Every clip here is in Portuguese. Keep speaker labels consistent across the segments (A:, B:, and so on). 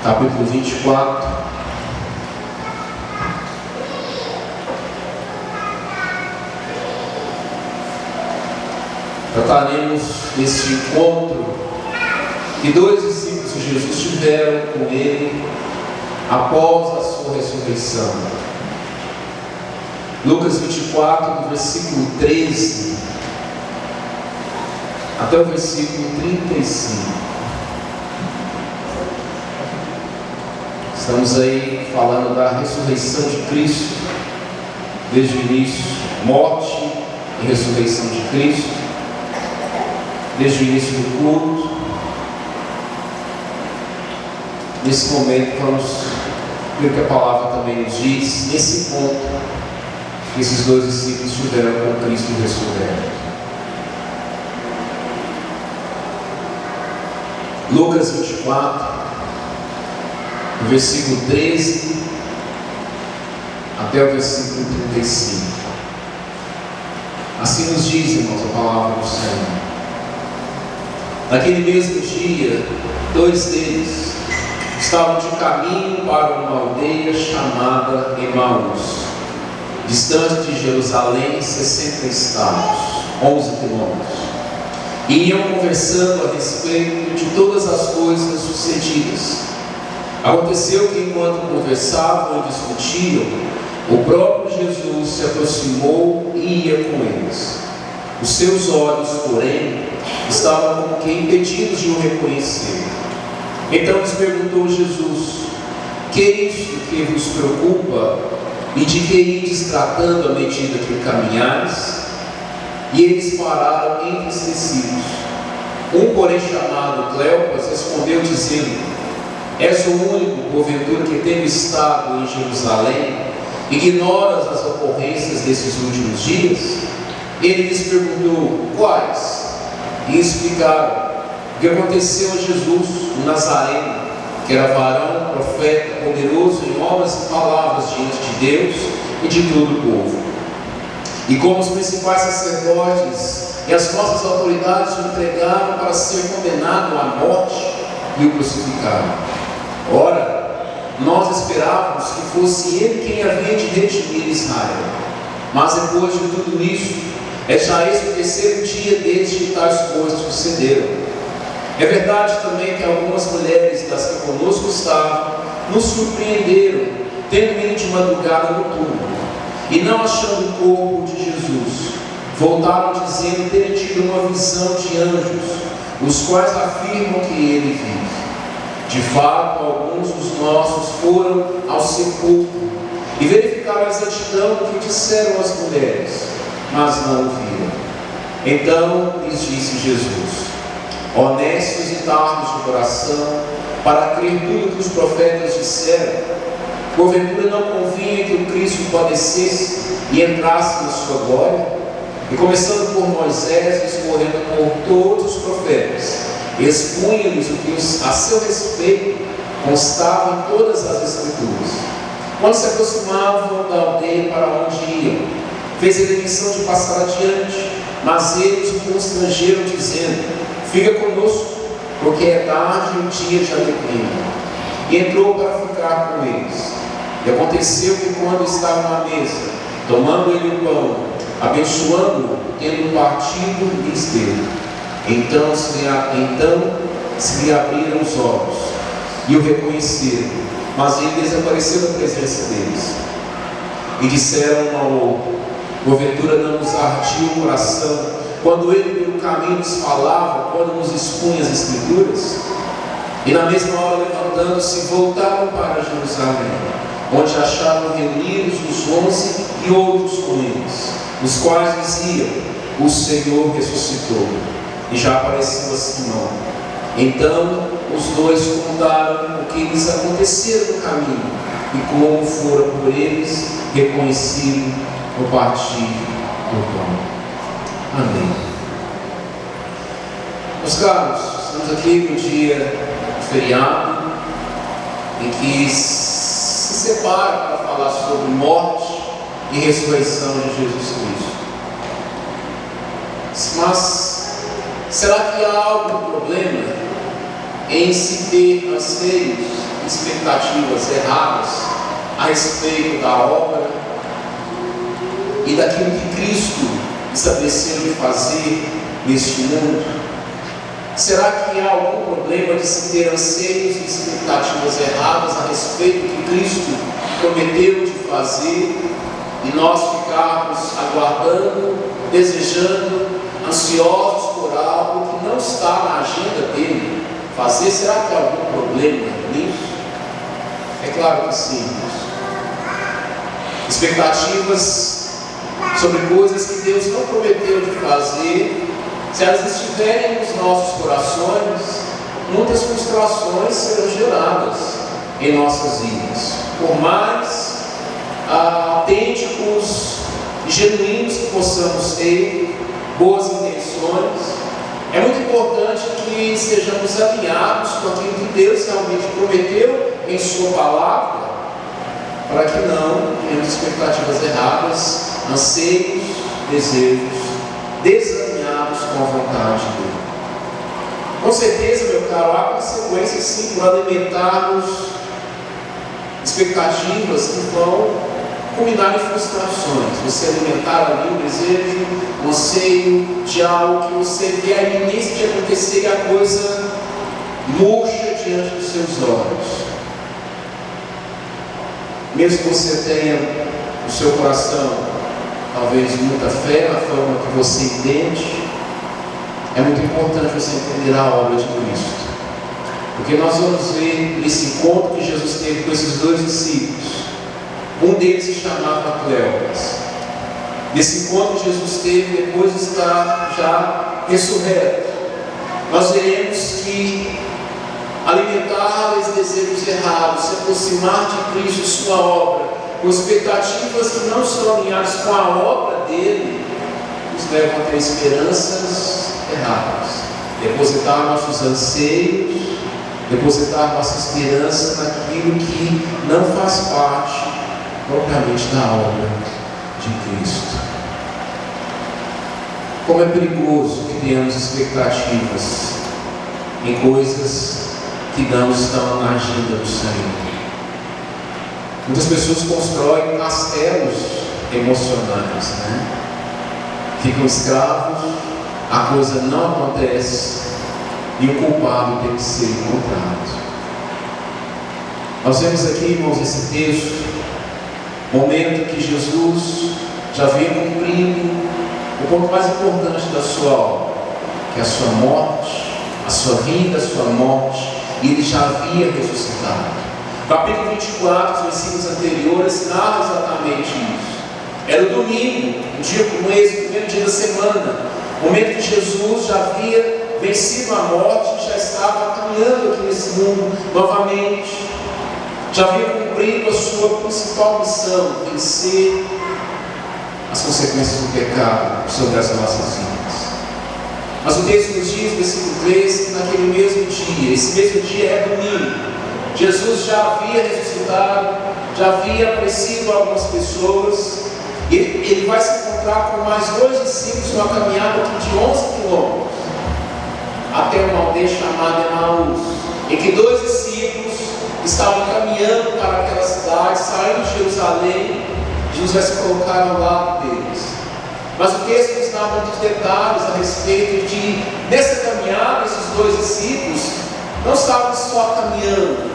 A: capítulo 24. Trataremos deste encontro que dois discípulos de Jesus tiveram com ele após a sua ressurreição. Lucas 24, do versículo 13 até o versículo 35. Estamos aí falando da ressurreição de Cristo, desde o início, morte e ressurreição de Cristo, desde o início do culto. Nesse momento vamos ver o que a palavra também nos diz, nesse ponto que esses dois discípulos tiveram com Cristo ressurreto. Lucas 24, do versículo 13 até o versículo 35. Assim nos diz, irmãos, a palavra do Senhor. Naquele mesmo dia, dois deles estavam de caminho para uma aldeia chamada Emaús, distante de Jerusalém 60 estados, 11 quilômetros. E iam conversando a respeito de todas as coisas sucedidas. Aconteceu que enquanto conversavam e discutiam, o próprio Jesus se aproximou e ia com eles. Os seus olhos, porém, estavam como que impedidos de o reconhecer. Então lhes perguntou Jesus: que é isto que vos preocupa? E de que ides tratando à medida que caminhais? E eles pararam entristecidos. Um, porém, chamado Cleopas, respondeu dizendo: és o único, porventura, que tendo estado em Jerusalém, ignoras as ocorrências desses últimos dias? Ele lhes perguntou: quais? E explicaram o que aconteceu a Jesus, o Nazareno, que era varão, profeta, poderoso em obras e palavras diante de Deus e de todo o povo. E como os principais sacerdotes e as nossas autoridades o entregaram para ser condenado à morte e o crucificaram. Ora, nós esperávamos que fosse ele quem havia de redimir Israel. Mas depois de tudo isso, é já esse o terceiro dia desde que tais coisas sucederam. É verdade também que algumas mulheres das que conosco estavam nos surpreenderam, tendo ido de madrugada no túmulo, e não achando o corpo de Jesus, voltaram dizendo terem tido uma visão de anjos, os quais afirmam que ele vive. De fato, alguns dos nossos foram ao sepulcro e verificaram a exatidão do que disseram as mulheres, mas não o viram. Então lhes disse Jesus: honestos e tardos de coração, para crer tudo que os profetas disseram, porventura não convinha que o Cristo padecesse e entrasse na sua glória? E começando por Moisés, discorrendo por todos os profetas, expunha-lhes o que a seu respeito constava em todas as Escrituras. Quando se aproximavam da aldeia para onde iam, fez ele menção de passar adiante, mas eles o constrangeram, dizendo: fica conosco, porque é tarde e o dia já declina. E entrou para ficar com eles. E aconteceu que, quando estavam à mesa, tomando ele o pão, abençoando-o, tendo partido, lhes deu. Então se lhe abriram os olhos e o reconheceram, mas ele desapareceu da presença deles. E disseram um ao outro: porventura não nos ardia o coração quando ele pelo caminho nos falava, quando nos expunha as Escrituras? E na mesma hora, levantando-se, voltaram para Jerusalém, onde acharam reunidos os 11 e outros com eles, os quais diziam: o Senhor ressuscitou e já apareceu a Simão. Então os dois contaram o que lhes aconteceu no caminho e como fora por eles reconhecido no partir do pão. Amém. Meus caros, estamos aqui no dia de feriado, em que se separa para falar sobre morte e ressurreição de Jesus Cristo. Mas será que há algum problema em se ter anseios expectativas erradas a respeito da obra e daquilo que Cristo estabeleceu de fazer neste mundo? Será que há algum problema de se ter anseios e expectativas erradas a respeito do que Cristo prometeu de fazer e nós ficarmos aguardando, desejando, ansiosos por algo que não está na agenda dele fazer? Será que há algum problema nisso? É claro que sim. Expectativas sobre coisas que Deus não prometeu de fazer, se elas estiverem nos nossos corações, muitas frustrações serão geradas em nossas vidas. Por mais autênticos e genuínos que possamos ter, boas intenções, é muito importante que estejamos alinhados com aquilo que Deus realmente prometeu em Sua palavra, para que não tenhamos expectativas erradas, anseios, desejos desalinhados com a vontade dele. Com certeza, meu caro, há consequências sim por alimentarmos expectativas que vão culminar em frustrações. Você alimentar ali um desejo, um anseio de algo que você vê a iminência de acontecer e a coisa murcha diante dos seus olhos. Mesmo que você tenha no seu coração talvez muita fé na forma que você entende, é muito importante você entender a obra de Cristo, porque nós vamos ver nesse encontro que Jesus teve com esses dois discípulos. Um deles se chamava Cleopas. Nesse encontro que Jesus teve depois de estar já ressurreto, nós veremos que alimentar os desejos errados, se aproximar de Cristo e sua obra, com expectativas que não estão alinhadas com a obra dele, nos levam a ter esperanças erradas. Depositar nossos anseios, depositar nossa esperança naquilo que não faz parte propriamente da obra de Cristo. Como é perigoso que tenhamos expectativas em coisas que não estão na agenda do Senhor. Muitas pessoas constroem castelos emocionais, Ficam escravos, a coisa não acontece e o culpado tem que ser encontrado. Nós vemos aqui, irmãos, esse texto, momento que Jesus já veio cumprindo o ponto mais importante da sua obra, que é a sua morte, a sua vida, a sua morte, e ele já havia ressuscitado. Capítulo 24, os versículos anteriores, narra exatamente isso. Era o domingo, um dia como esse, o primeiro dia da semana, momento que Jesus já havia vencido a morte e já estava caminhando aqui nesse mundo novamente. Já havia cumprido a sua principal missão, vencer as consequências do pecado sobre as nossas vidas. Mas o texto nos diz, versículo 3, que naquele mesmo dia, esse mesmo dia é domingo, Jesus já havia ressuscitado, já havia aparecido a algumas pessoas, e ele vai se encontrar com mais dois discípulos numa caminhada de 11 quilômetros, até uma aldeia chamada Emaús, em que dois discípulos estavam caminhando para aquela cidade, saindo de Jerusalém. Jesus vai se colocar ao lado deles. Mas o texto nos dá muitos detalhes a respeito de, nessa caminhada, esses dois discípulos não estavam só caminhando,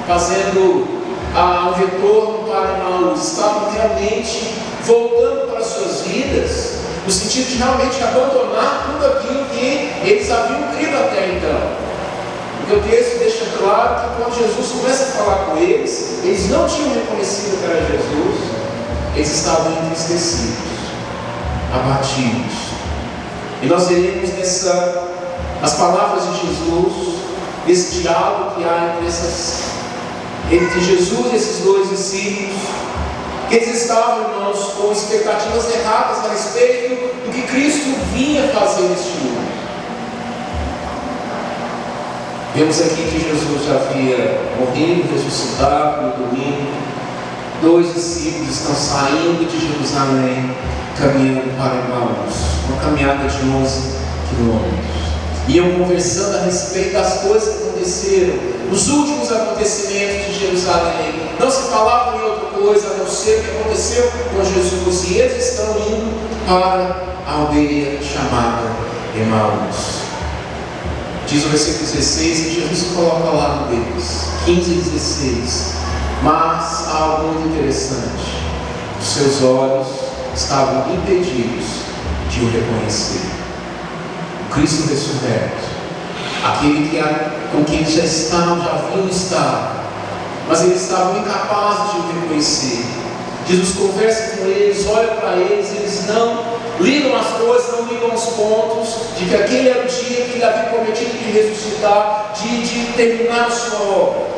A: fazendo um retorno para Emaús, estavam realmente voltando para as suas vidas, no sentido de realmente abandonar tudo aquilo que eles haviam crido até então. Porque o texto deixa claro que quando Jesus começa a falar com eles, eles não tinham reconhecido que era Jesus, eles estavam entristecidos, abatidos. E nós veremos nas palavras de Jesus, nesse diálogo que há entre Jesus e esses dois discípulos, que eles estavam, irmãos, com expectativas erradas a respeito do que Cristo vinha fazer neste mundo. Vemos aqui que Jesus já havia morrido, ressuscitado no domingo. Dois discípulos estão saindo de Jerusalém, caminhando para Emaús, uma caminhada de 11 quilômetros. Iam conversando a respeito das coisas que aconteceram os últimos acontecimentos de Jerusalém. Não se falava em outra coisa a não ser o que aconteceu com Jesus. E eles estão indo para a aldeia chamada Emaús. Diz o versículo 16 que Jesus se coloca lá no deles, 15 e 16. Mas há algo muito interessante: os seus olhos estavam impedidos de o reconhecer. O Cristo ressurreto, aquele com quem eles já haviam estado, mas eles estavam incapazes de o reconhecer. Jesus conversa com eles, olha para eles, eles não ligam as coisas, não ligam os pontos de que aquele era o dia que ele havia prometido de ressuscitar, de terminar a sua obra.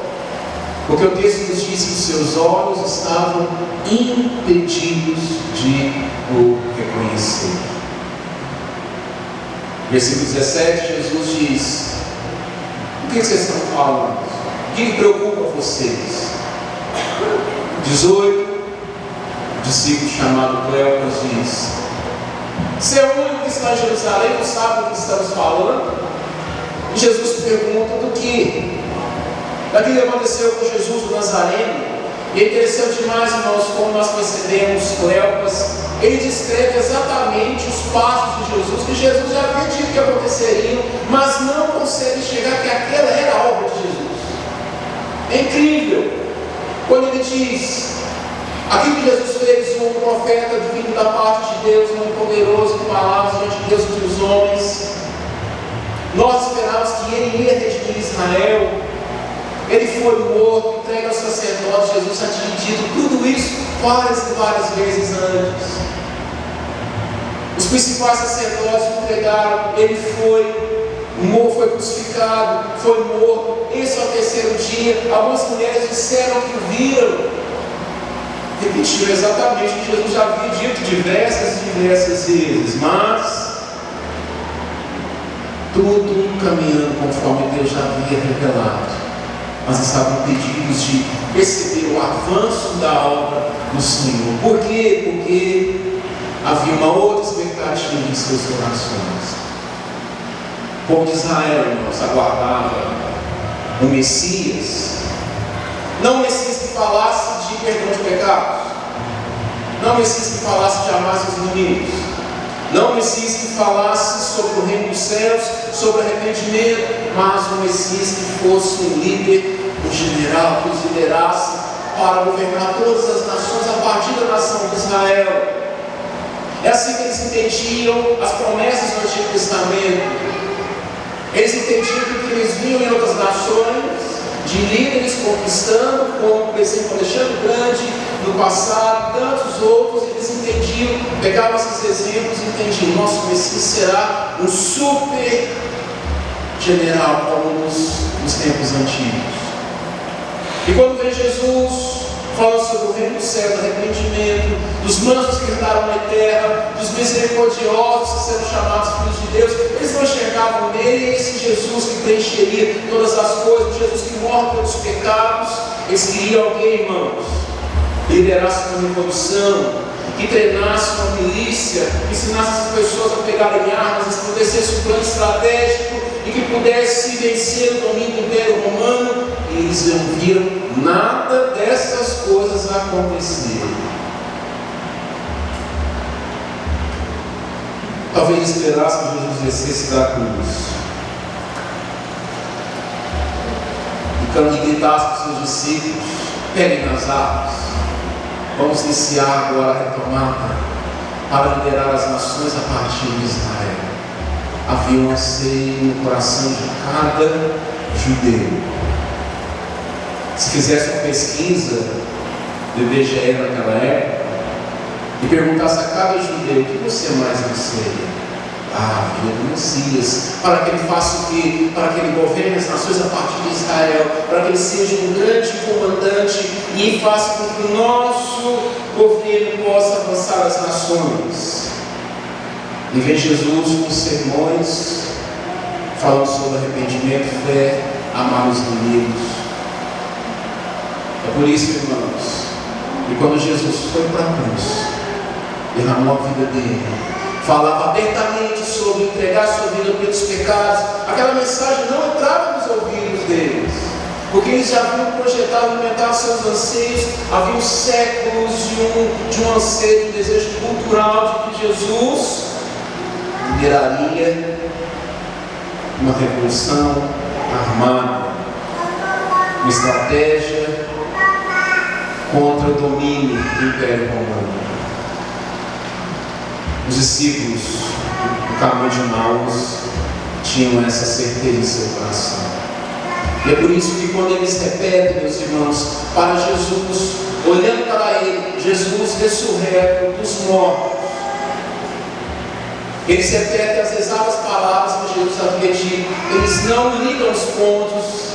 A: Porque o texto nos diz que os seus olhos estavam impedidos de o reconhecer. Versículo 17, Jesus diz: o que vocês estão falando? O que preocupa vocês? 18, o discípulo chamado Cleopas diz: você é o único que está em Jerusalém, não sabe do que estamos falando? E Jesus pergunta do que? Daquilo que aconteceu com Jesus do Nazareno. E é interessante demais, irmãos, como nós percebemos Cleopas. Ele descreve exatamente os passos de Jesus, que Jesus já havia dito que aconteceriam, mas não consegue enxergar que aquela era a obra de Jesus. É incrível quando ele diz: aquilo que Jesus fez, um profeta vindo da parte de Deus, um poderoso em palavras diante de Deus e dos homens. Nós esperávamos que ele ia redimir Israel. Ele foi morto, entregue aos sacerdotes. Jesus já tinha dito tudo isso várias e várias vezes antes. Os principais sacerdotes o entregaram. Ele foi crucificado, foi morto. Esse é o terceiro dia. Algumas mulheres disseram que o viram. Repetiu exatamente o que Jesus já havia dito diversas e diversas vezes, mas tudo caminhando conforme Deus já havia revelado. Mas estavam impedidos de perceber o avanço da obra do Senhor. Por quê? Porque havia uma outra expectativa em seus corações. O povo de Israel, irmãos, aguardava um Messias, não um Messias que falasse de perdão de pecados, não um Messias que falasse de amar seus inimigos, não um Messias que falasse sobre o reino dos céus, sobre arrependimento, mas um Messias que fosse um líder, um general, que os liderasse para governar todas as nações a partir da nação de Israel. É assim que eles entendiam as promessas do Antigo Testamento. Eles entendiam que eles viam em outras nações de líderes conquistando, como por exemplo Alexandre o Grande no passado, e tantos outros. Eles entendiam, pegavam esses exemplos e entendiam: nosso Messias será um super general como nos tempos antigos. E quando vem Jesus falando sobre o reino do céu, do arrependimento, dos mansos que herdaram a terra, dos misericordiosos que serão chamados filhos de Deus, eles não enxergavam nele esse Jesus que preencheria todas as coisas, Jesus que morre pelos pecados. Eles queriam alguém, irmãos, que liderasse uma revolução, que treinasse uma milícia, que ensinasse as pessoas a pegarem armas, estabelecesse um plano estratégico e que pudesse vencer o domínio do Império Romano. E eles não viram nada dessas coisas acontecer. Talvez esperasse que Jesus descesse da cruz e gritasse para os seus discípulos: peguem nas armas, vamos iniciar agora a retomada para liderar as nações a partir de Israel. Havia um anseio no coração de cada judeu. Se fizesse uma pesquisa do IBGE naquela época e perguntasse a cada judeu: o que você mais anseia? A vida do Messias, para que ele faça o quê? Para que ele governe as nações a partir de Israel, para que ele seja um grande comandante e faça com que o nosso governo possa avançar as nações. E vem Jesus com sermões falando sobre arrependimento, fé, amar os inimigos. É por isso, irmãos, que quando Jesus foi para a cruz, derramou a vida dele, falava abertamente sobre entregar sua vida pelos pecados, aquela mensagem não entrava nos ouvidos deles, porque eles já haviam projetado alimentar seus anseios, haviam séculos de um anseio, de um desejo cultural de que Jesus lideraria uma revolução armada, uma estratégia contra o domínio do Império Romano. Os discípulos do caminho de Emaús tinham essa certeza em seu coração. E é por isso que quando eles repetem, meus irmãos, para Jesus, olhando para Ele, Jesus ressurreto dos mortos, eles repetem as exatas palavras que Jesus havia dito. Eles não ligam os pontos,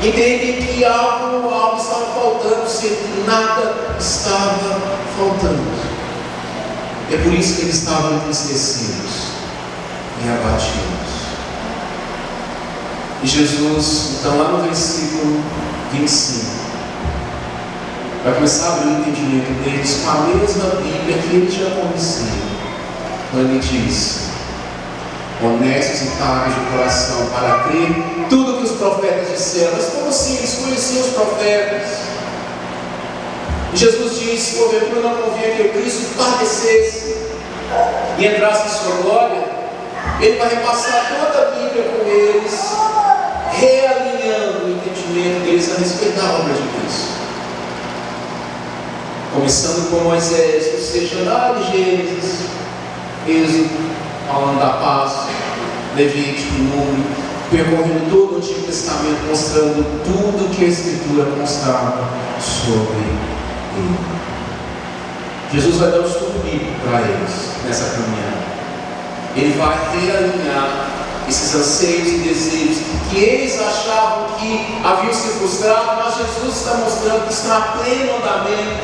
A: entendem que algo estava faltando, se nada estava faltando. É por isso que eles estavam entristecidos e abatidos. E Jesus, então, lá no versículo 25, vai começar a abrir o entendimento deles com a mesma Bíblia que eles já conheciam. Quando ele diz: honestos e tardos de coração, para crer tudo que os profetas disseram. Mas como assim? Eles conheciam os profetas. E Jesus disse: porventura não convinha que o Cristo padecesse e entrasse em sua glória. Ele vai repassar toda a Bíblia com eles, realinhando o entendimento deles a respeito da obra de Cristo. Começando com Moisés, ou seja, lá de Gênesis, Êxodo, falando da paz, Levítico, Número, percorrendo todo o Antigo Testamento, mostrando tudo que a Escritura mostrava sobre ele. Jesus vai dar um estudo bíblico para eles nessa caminhada. Ele vai realinhar esses anseios e desejos que eles achavam que haviam se frustrado, mas Jesus está mostrando que está a pleno andamento.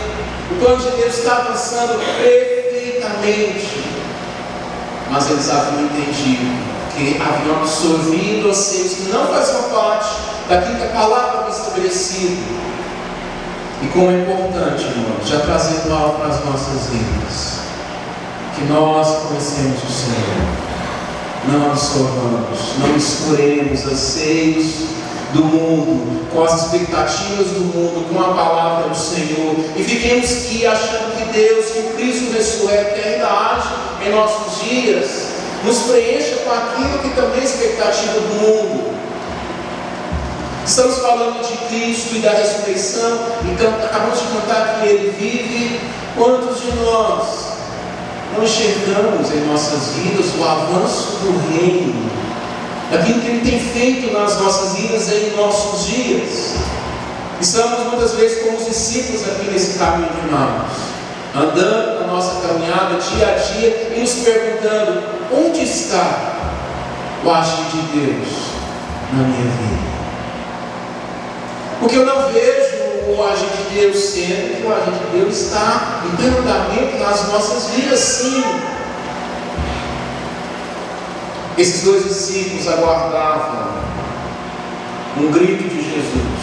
A: O plano de Deus está avançando perfeitamente. Mas eles haviam entendido que haviam absorvido anseios que não faziam parte daquilo que a palavra havia estabelecido. E como é importante, irmãos, já trazendo algo para as nossas vidas, que nós conhecemos o Senhor, não absorvamos, não misturemos anseios do mundo com as expectativas do mundo, com a palavra do Senhor, e fiquemos aqui achando que Deus, que o Cristo ressurreto, que ainda age em nossos dias, nos preencha com aquilo que também é expectativa do mundo. Estamos falando de Cristo e da ressurreição, então acabamos de cantar que Ele vive. Quantos de nós não enxergamos em nossas vidas o avanço do reino, daquilo que Ele tem feito nas nossas vidas em nossos dias? Estamos muitas vezes como os discípulos aqui nesse caminho de Emaús, andando na nossa caminhada dia a dia e nos perguntando: onde está o agir de Deus na minha vida? Porque eu não vejo o agir de Deus, sendo que o agir de Deus está em pleno andamento nas nossas vidas, sim. Esses dois discípulos aguardavam um grito de Jesus.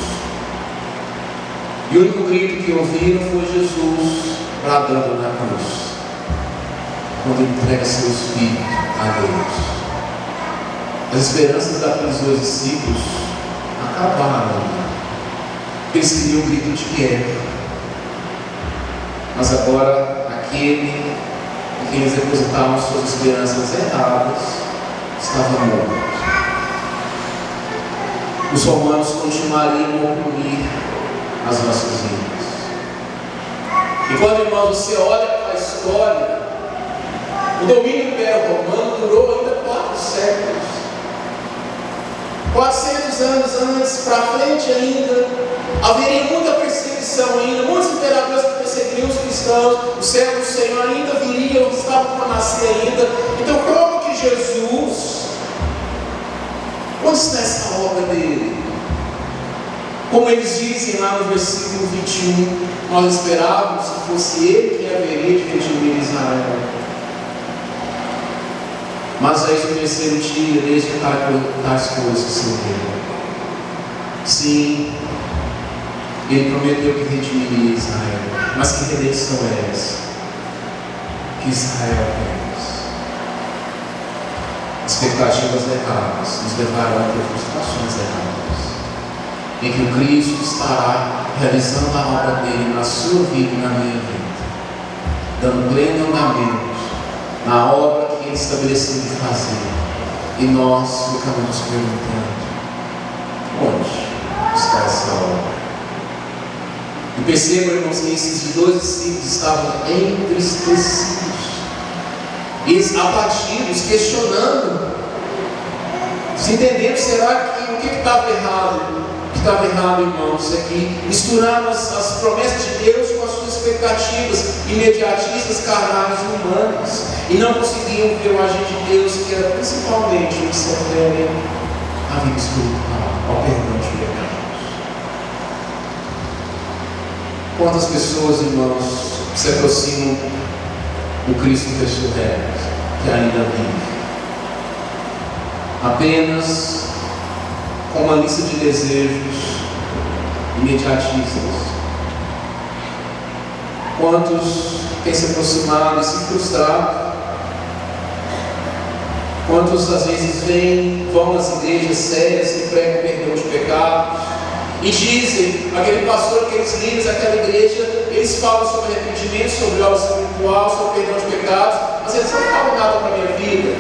A: E o único grito que ouviram foi Jesus bradando na cruz, quando ele entrega seu espírito a Deus. As esperanças daqueles dois discípulos acabaram. Eles queriam um grito de guerra, mas agora aquele em quem eles depositavam suas esperanças erradas estava morto. Os romanos continuariam a oprimir as nossas vidas. E quando, irmãos, você olha para a história, o domínio do Império Romano durou ainda 4 séculos. 400 anos antes, para frente ainda, haveria muita perseguição ainda, muitos imperadores que perseguiriam os cristãos, o servo do Senhor ainda viria, estavam para nascer ainda. Então, como que Jesus, onde está essa obra dele? Como eles dizem lá no versículo 21, nós esperávamos que fosse ele quem haveria de redimir Israel. Mas eis no terceiro dia, desde que tais coisas se revelam. Sim, ele prometeu que redimiria Israel. Mas que redenção é essa? Que Israel temos. Expectativas erradas nos levaram a ter frustrações erradas. em que o Cristo estará realizando a obra dele na sua vida e na minha vida, dando pleno andamento na obra que ele estabeleceu de fazer. E nós ficamos nos perguntando: onde está essa obra? E percebam, irmãos, que esses 12 discípulos estavam entristecidos, eles abatidos, questionando, se entendendo, será que o que estava errado? O que estava errado, irmãos, é que misturaram as promessas de Deus com as suas expectativas imediatistas, carnais e humanas, e não conseguiam ver o agir de Deus, que era principalmente o que se refere à vida espiritual, ao perdão de pecados. Quantas pessoas, irmãos, se aproximam do Cristo ressurreto, que ainda vive, apenas com uma lista de desejos imediatistas? Quantos têm se aproximado e se frustrado? Quantos às vezes vão nas igrejas sérias que pregam perdão de pecados e dizem, aquele pastor, aqueles líderes, aquela igreja, eles falam sobre arrependimento, sobre obra espiritual, sobre perdão de pecados, mas eles não falam nada para a minha vida.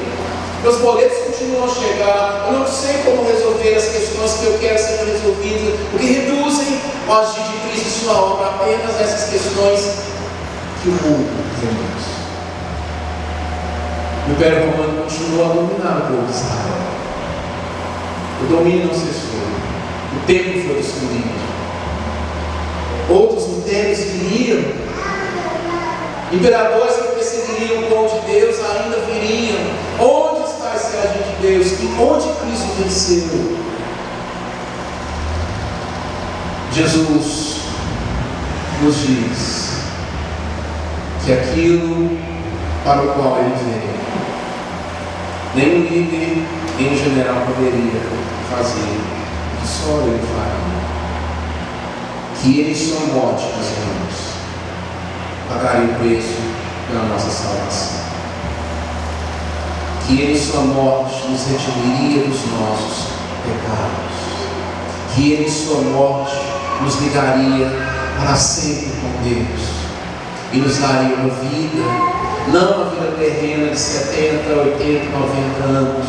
A: Meus boletos continuam a chegar, eu não sei como resolver as questões que eu quero ser resolvidas, porque reduzem o agir de Cristo e sua obra apenas a essas questões que o mundo reduz. O Império Romano continua a dominar o povo de Israel. O domínio não cessou, o templo foi destruído, outros impérios viriam, imperadores que perseguiriam o povo de Deus ainda viriam. Onde está esse agir de Deus? E onde Cristo venceu? Jesus nos diz que aquilo para o qual ele veio, nenhum líder, nenhum general poderia fazer, que só ele faria. Que ele, sua morte, meus irmãos, pagaria o preço pela nossa salvação. Que ele, sua morte, nos redimiria dos nossos pecados. Que ele, sua morte, nos ligaria para sempre com Deus e nos daria uma vida, não uma vida terrena de 70, 80, 90 anos,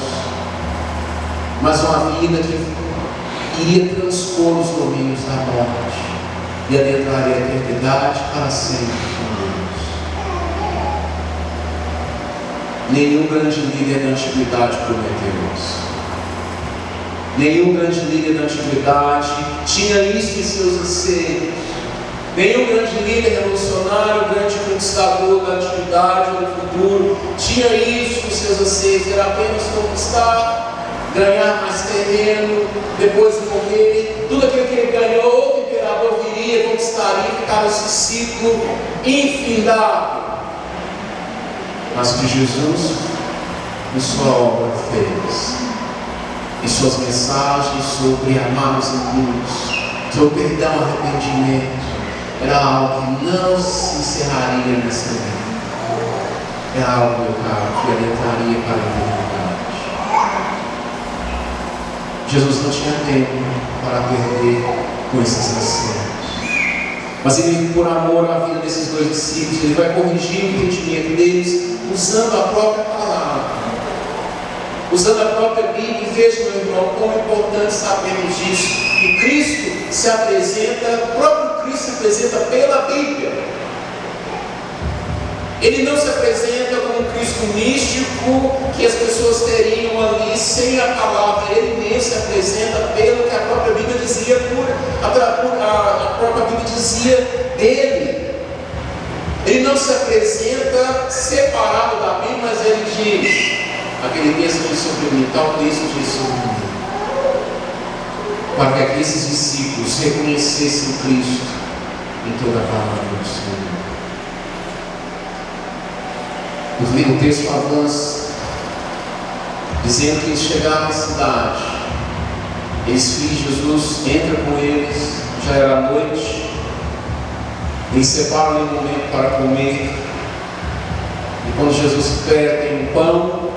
A: mas uma vida que iria transpor os domínios da morte e adentraria a eternidade para sempre com Deus. Nenhum grande líder da antiguidade prometeu isso. Nenhum grande líder da antiguidade tinha isso em seus anseios. Nenhum grande líder revolucionário, grande conquistador da antiguidade ou do futuro tinha isso em seus anseios. Era apenas conquistar, ganhar mais terreno, depois de morrer. Tudo aquilo que ele ganhou, outro imperador viria, conquistaria, ficava esse ciclo infindável. Mas que Jesus, em sua obra, fez, em suas mensagens sobre amar os inimigos, sobre perdão, arrependimento, era algo que não se encerraria nessa vida. Era algo, meu caro, que adentraria para a eternidade. Jesus não tinha tempo para perder com esses anseios. Mas ele, por amor à vida desses dois discípulos, ele vai corrigir o entendimento deles usando a própria palavra, usando a própria Bíblia. E veja, meu irmão, como é importante sabermos disso. Que Cristo se apresenta, o próprio Cristo se apresenta pela Bíblia. Ele não se apresenta como um Cristo místico que as pessoas teriam ali sem a palavra. Ele mesmo se apresenta pelo que a própria Bíblia dizia, a própria Bíblia dizia dele. Ele não se apresenta separado da Bíblia, mas ele diz: aquele texto diz sobre mim, tal texto diz sobre mim. Para que esses discípulos reconhecessem Cristo em toda a palavra do Senhor. O texto avança, dizendo que eles chegaram à cidade. Eles filhos de Jesus entram com eles, já era noite. Eles separam um momento para comer. E quando Jesus tem um pão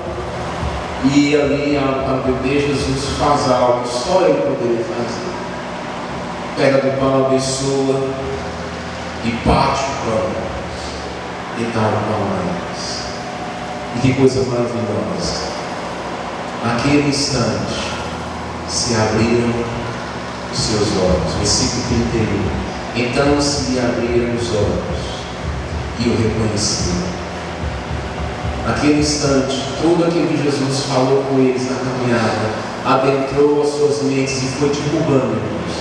A: e ali a beber, Jesus faz algo que só ele poderia fazer. pega do pão, abençoa e parte o pão e dá o pão a eles. E que coisa maravilhosa! Naquele instante se abriram os seus olhos. Versículo 31. Então se lhe abriram os olhos e o reconheceram. Naquele instante, tudo aquilo que Jesus falou com eles na caminhada adentrou as suas mentes e foi derrubando, irmãos,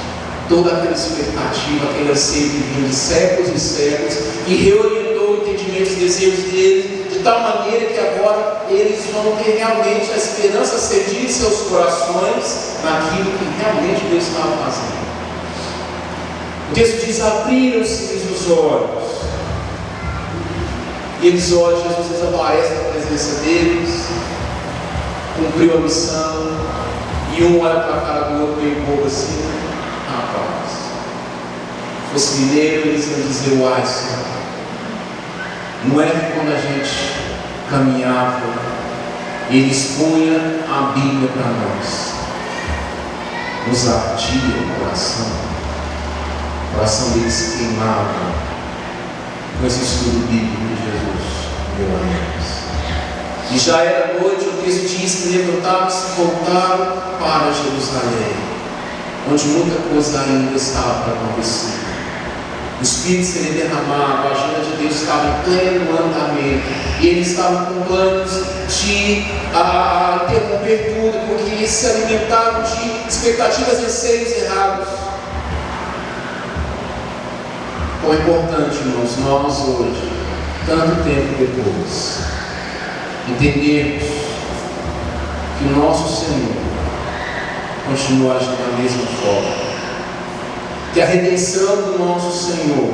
A: toda aquela expectativa, aquele anseio que vinha de séculos e séculos, e reorientou o entendimento e desejos deles, de tal maneira que agora eles vão ter realmente a esperança acendida em seus corações naquilo que realmente Deus estava fazendo. O texto diz: abriram-se os olhos. E eles olham, Jesus desaparece na presença deles, cumpriu a missão, e um olha para a cara do outro meio bobo assim: rapaz, se fosse mineiro, eles iam dizer: uai, Senhor, não é que quando a gente caminhava, eles punham a Bíblia para nós, nos ardia o coração deles queimava com esse estudo bíblico de Jesus, meu amigo. E já era noite, o texto diz que levantaram-se e voltaram para Jerusalém, onde muita coisa ainda estava para acontecer. O Espírito seria derramado, a agenda de Deus estava em pleno andamento, e eles estavam com planos de interromper tudo, porque eles se alimentaram de expectativas e anseios errados. Quão importante, irmãos, nós hoje, tanto tempo depois, entendermos que o nosso Senhor continua agindo da mesma forma, que a redenção do nosso Senhor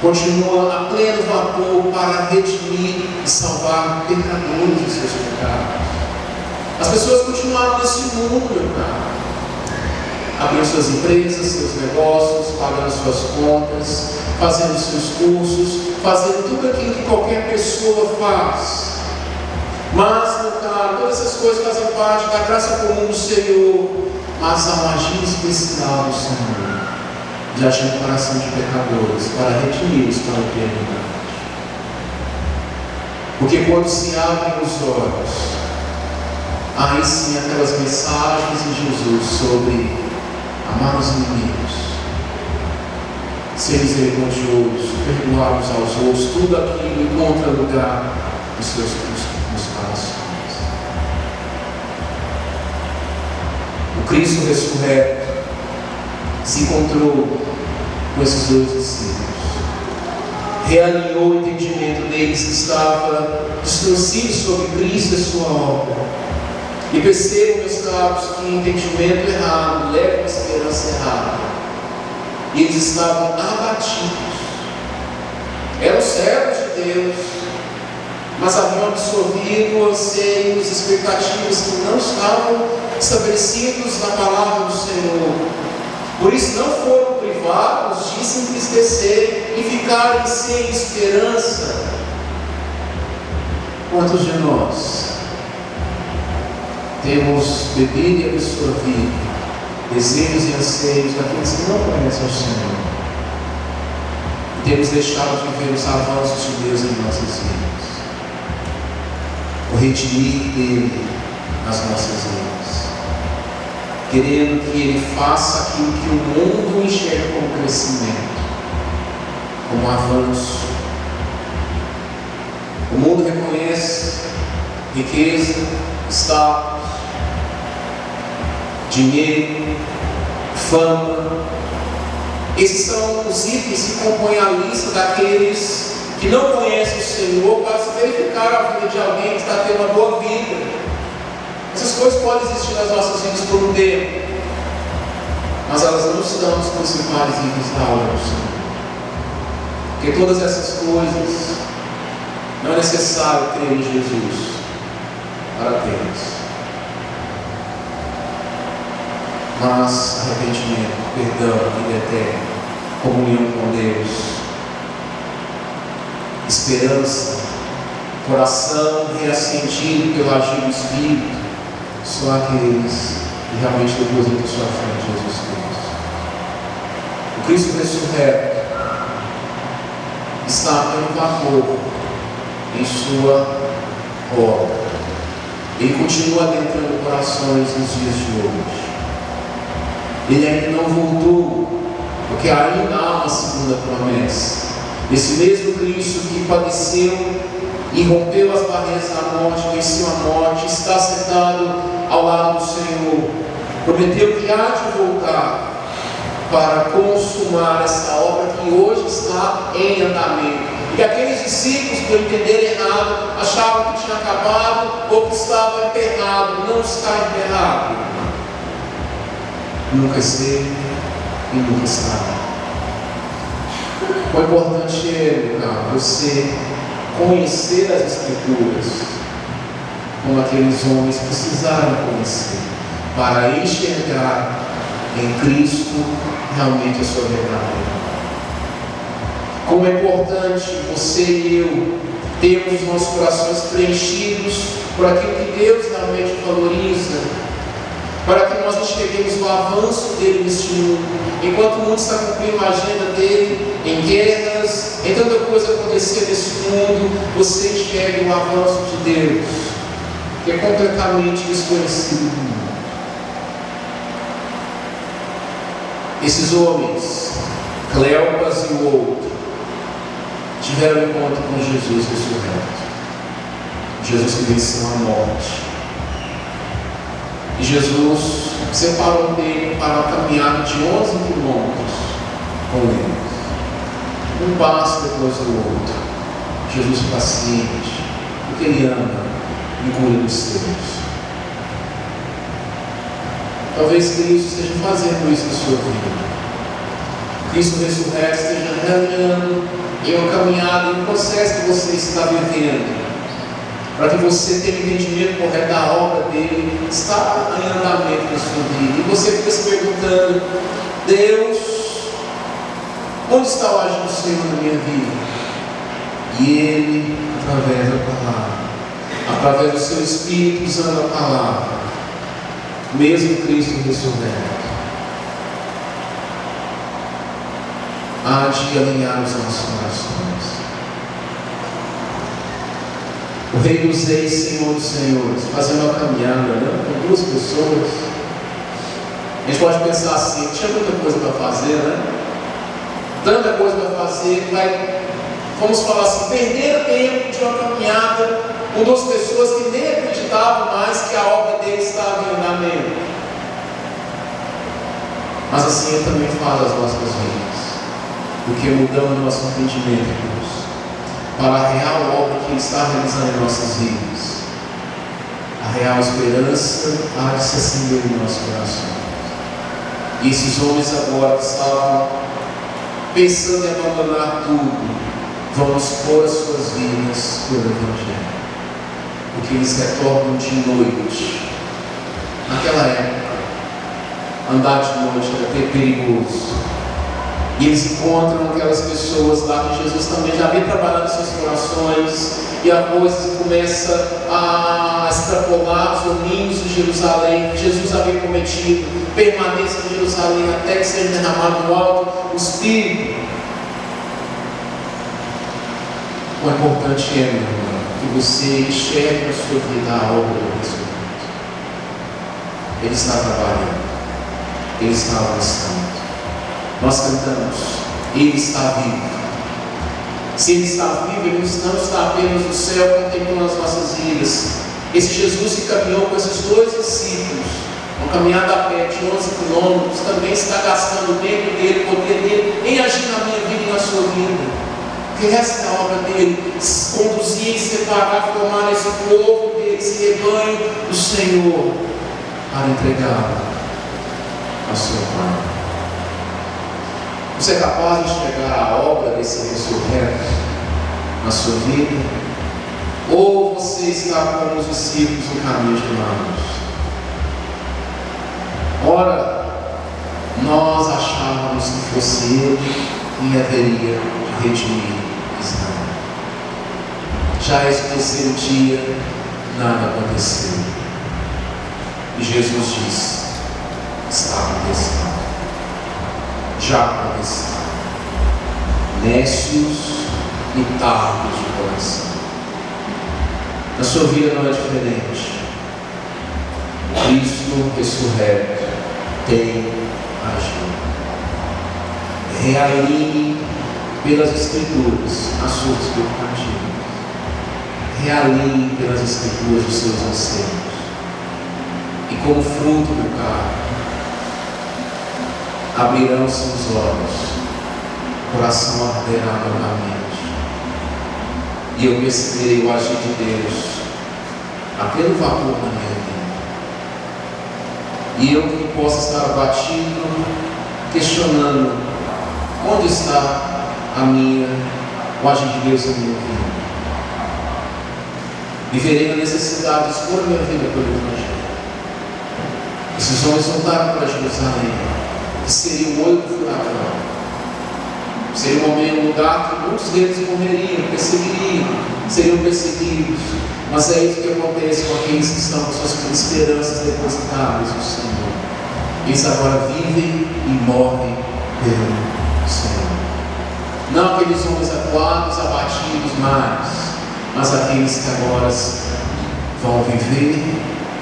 A: continua a pleno vapor para redimir e salvar pecadores dos seus pecados. As pessoas continuaram nesse mundo, meu caro, abrindo suas empresas, seus negócios, pagando suas contas, fazendo seus cursos, fazendo tudo aquilo que qualquer pessoa faz. Mas, meu caro, todas essas coisas fazem parte da graça comum do Senhor, mas há um agir especial do Senhor, de agir no coração de pecadores, para redimir-os para a eternidade. Porque quando se abrem os olhos, aí sim aquelas mensagens de Jesus sobre amar os inimigos, ser misericordioso, perdoar uns aos outros, tudo aquilo encontra lugar nos seus corações. O Cristo ressurreto se encontrou com esses dois discípulos, realinhou o entendimento deles que estava distorcido sobre Cristo e sua obra. E percebam, meus caros, que entendimento errado leva a esperança errada. E eles estavam abatidos. Eram servos de Deus, mas haviam absorvido anseios, expectativas que não estavam estabelecidos na palavra do Senhor. Por isso não foram privados de se entristecer e ficarem sem esperança. Quantos de nós temos bebido e absorvido desejos e anseios daqueles que não conhecem o Senhor, e temos deixado de ver os avanços de Deus em nossas vidas, o redimir dele nas nossas vidas, querendo que ele faça aquilo que o mundo enxerga como crescimento, como avanço. O mundo reconhece riqueza, status, dinheiro, fama. Esses são os itens que compõem a lista daqueles que não conhecem o Senhor para se verificar a vida de alguém que está tendo uma boa vida. Essas coisas podem existir nas nossas vidas por um tempo, mas elas não são os principais itens da obra do Senhor. Porque todas essas coisas não é necessário crer em Jesus para tê-las. Mas arrependimento, perdão, vida eterna, comunhão com Deus, esperança, coração reacendido pelo agir do Espírito, só aqueles e realmente deposita sua fé em Jesus Cristo. O Cristo ressurreto está a pleno vapor em sua obra. Ele continua adentrando corações nos dias de hoje. Ele ainda não voltou, porque ainda há uma segunda promessa. Esse mesmo Cristo que padeceu e rompeu as barreiras da morte, venceu a morte, está sentado ao lado do Senhor. Prometeu que há de voltar para consumar essa obra que hoje está em andamento. E aqueles discípulos, por entenderem errado, achavam que tinha acabado ou que estava emperrado. Não está emperrado. Nunca esteve e nunca estará. O importante é, meu caro, você conhecer as Escrituras como aqueles homens precisaram conhecer, para enxergar em Cristo realmente a sua verdade. Como é importante você e eu termos os nossos corações preenchidos por aquilo que Deus realmente valoriza, para que nós enxerguemos o avanço dele neste mundo. Enquanto o mundo está cumprindo a agenda dele, em guerras, em tanta coisa acontecer nesse mundo, você enxerga o avanço de Deus, que é completamente desconhecido do mundo. Esses homens, Cleopas e o outro, tiveram um encontro com Jesus ressurreto. Jesus que venceu a morte. E Jesus separou dele para uma caminhada de 11 quilômetros com ele. Um passo depois do outro. Jesus paciente, porque ele ama e cuida dos seus. Talvez Cristo esteja fazendo isso na sua vida. Cristo ressurreto esteja realinhando em uma caminhada, em um processo que você está vivendo, para que você tenha o entendimento correto da obra dele, está em andamento na sua vida. E você fica se perguntando: Deus, onde está o agir do Senhor na minha vida? E Ele, através da palavra, através do seu Espírito, usando a palavra, mesmo Cristo ressurreto, há de alinhar os nossos corações. O Rei dos Reis, Senhor dos Senhores, fazendo uma caminhada, né, com duas pessoas. A gente pode pensar assim: tinha muita coisa para fazer, né? Tanta coisa para fazer, vamos falar assim, perder tempo de uma caminhada com duas pessoas que nem acreditavam mais que a obra dele estava em andamento. Mas assim eu também falo as nossas vidas, porque mudamos nosso entendimento, Deus, para a real obra que Ele está realizando em nossas vidas. A real esperança há de se acender em nossos corações. E esses homens agora que estavam pensando em abandonar tudo, vão expor as suas vidas pelo Evangelho, porque eles retornam de noite. Naquela época, andar de noite era até perigoso. E eles encontram aquelas pessoas lá que Jesus também já vem trabalhando em seus corações, e a coisa começa a extrapolar os domínios de Jerusalém, que Jesus havia prometido: permaneça em Jerusalém até que seja derramado do alto o Espírito. O importante é, meu irmão, que você enxergue na sua vida a obra do ressurreto. Ele está trabalhando, Ele está avançando. Nós cantamos: Ele está vivo. Se Ele está vivo, Ele não está apenas no céu contemplando as nossas vidas. Esse Jesus que caminhou com esses dois discípulos, uma caminhada a pé de 11 quilômetros, também está gastando o tempo dele, o poder dele, em agir na minha vida e na sua vida. Porque essa é a obra dele: conduzir e separar, formar esse povo dele, esse rebanho do Senhor, para entregá-lo ao seu Pai. Você é capaz de chegar à obra desse ressurreto na sua vida? Ou você está como os discípulos no caminho de Emaús? Ora, nós achávamos que fosse Ele quem haveria de redimir Israel. Já esse terceiro dia, nada aconteceu. E Jesus disse: está acontecendo. Já aconteceu. Nécios e tardos de coração. Na sua vida não é diferente. Cristo ressurreto tem agido. Realinhe pelas Escrituras as suas expectativas. Realinhe pelas Escrituras os seus anseios. E como fruto do cargo, abrirão-se os olhos, o coração arderá novamente, e eu perceberei o agir de Deus a pleno vapor na minha vida. E eu que possa estar abatido, questionando onde está o agir de Deus na minha vida. Viverei na necessidade de expor minha vida pelo Evangelho. Esses homens voltaram para Jerusalém, que seria o olho do furacão. Seria um lugar que muitos deles morreriam, seriam perseguidos. Mas é isso que acontece com aqueles que estão com suas esperanças depositadas no Senhor. Eles agora vivem e morrem pelo Senhor. Não aqueles homens acuados, abatidos mais, mas aqueles que agora vão viver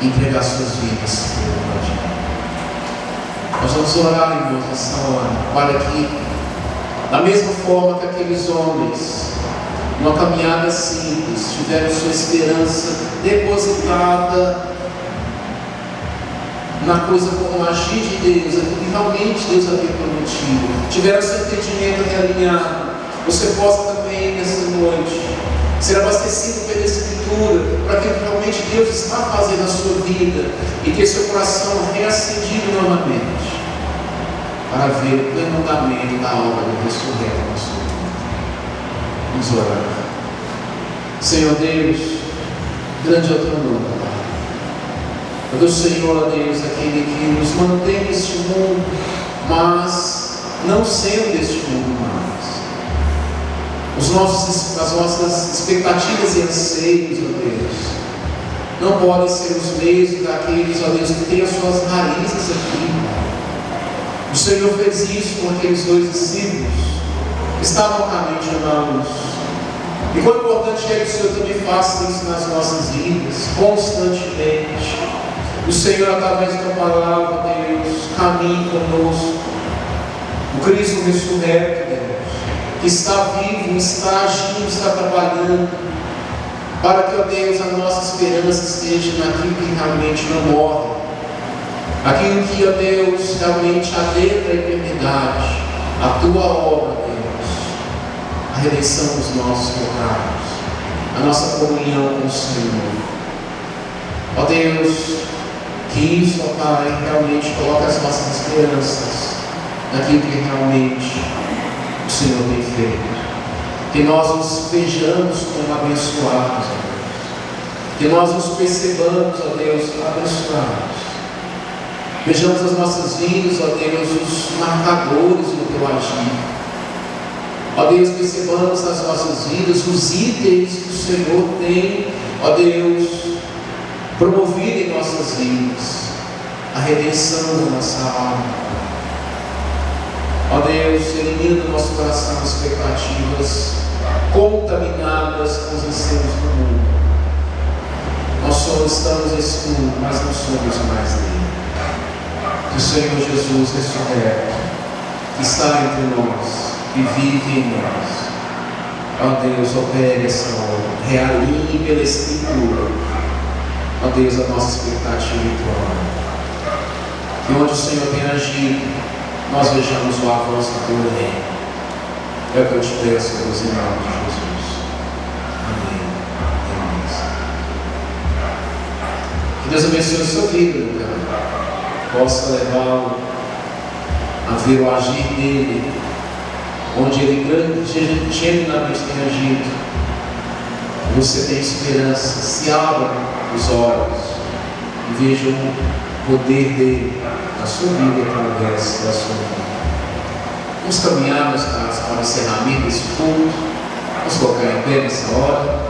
A: e entregar suas vidas pelo Evangelho. Nós vamos orar, irmãos, nessa hora, para que, da mesma forma que aqueles homens, numa caminhada simples, tiveram sua esperança depositada na coisa como o agir de Deus, aquilo que realmente Deus havia prometido, tiveram seu entendimento realinhado, você possa também nessa noite ser abastecido pela Escritura, para aquilo que realmente Deus está fazendo na sua vida, e ter seu coração reacendido novamente, para ver o pleno andamento da obra do ressurreto na sua vida. Vamos orar. Senhor Deus, grande é o teu nome, Pai. É do Senhor, ó Deus, aquele que nos mantém neste mundo, mas não sendo deste mundo mais. As nossas expectativas e anseios, ó Deus, não podem ser os mesmos daqueles, ó Deus, que têm as suas raízes aqui. O Senhor fez isso com aqueles dois discípulos que estavam a caminho de Emaús. E quão importante é que o Senhor também faça isso nas nossas vidas, constantemente. O Senhor, através da palavra, Deus, caminhe conosco. O Cristo ressurreto, Deus, que está vivo, está agindo, está trabalhando, para que, ó Deus, a nossa esperança esteja naquilo que realmente não morre, aquilo que, ó Deus, realmente adentra a eternidade, a tua obra, Deus, a redenção dos nossos pecados, a nossa comunhão com o Senhor. Ó Deus, que isso, ó Pai, realmente coloque as nossas esperanças naquilo que realmente o Senhor tem feito. Que nós nos vejamos como abençoados, ó Deus. Que nós nos percebamos, ó Deus, abençoados. Vejamos as nossas vidas, ó Deus, os marcadores do teu agir. Ó Deus, percebamos nas nossas vidas os itens que o Senhor tem, ó Deus, promovido em nossas vidas. A redenção da nossa alma. Ó Deus, elimina do nosso coração as expectativas contaminadas com os anseios do mundo. Nós só estamos nesse mundo, mas não somos mais dele. Que o Senhor Jesus ressurreto, que está entre nós, que vive em nós, ó Deus, opere essa obra, realinhe pela Escritura, ó Deus, a nossa expectativa atual. E onde o Senhor tem agido, nós vejamos o avanço do teu reino. É o que eu te peço, Deus, em nome de Jesus. Amém. Que Deus abençoe a sua vida, meu Deus. Possa levá-lo a ver o agir dele, onde ele genuinamente tem agido. Você tem esperança. Se abra os olhos e veja o poder dele na sua vida e através da sua vida. Vamos caminhar, meus caros, para o encerramento desse culto. Vamos colocar em pé nessa hora.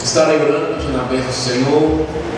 A: Estarei orando, pedindo a bênção do Senhor.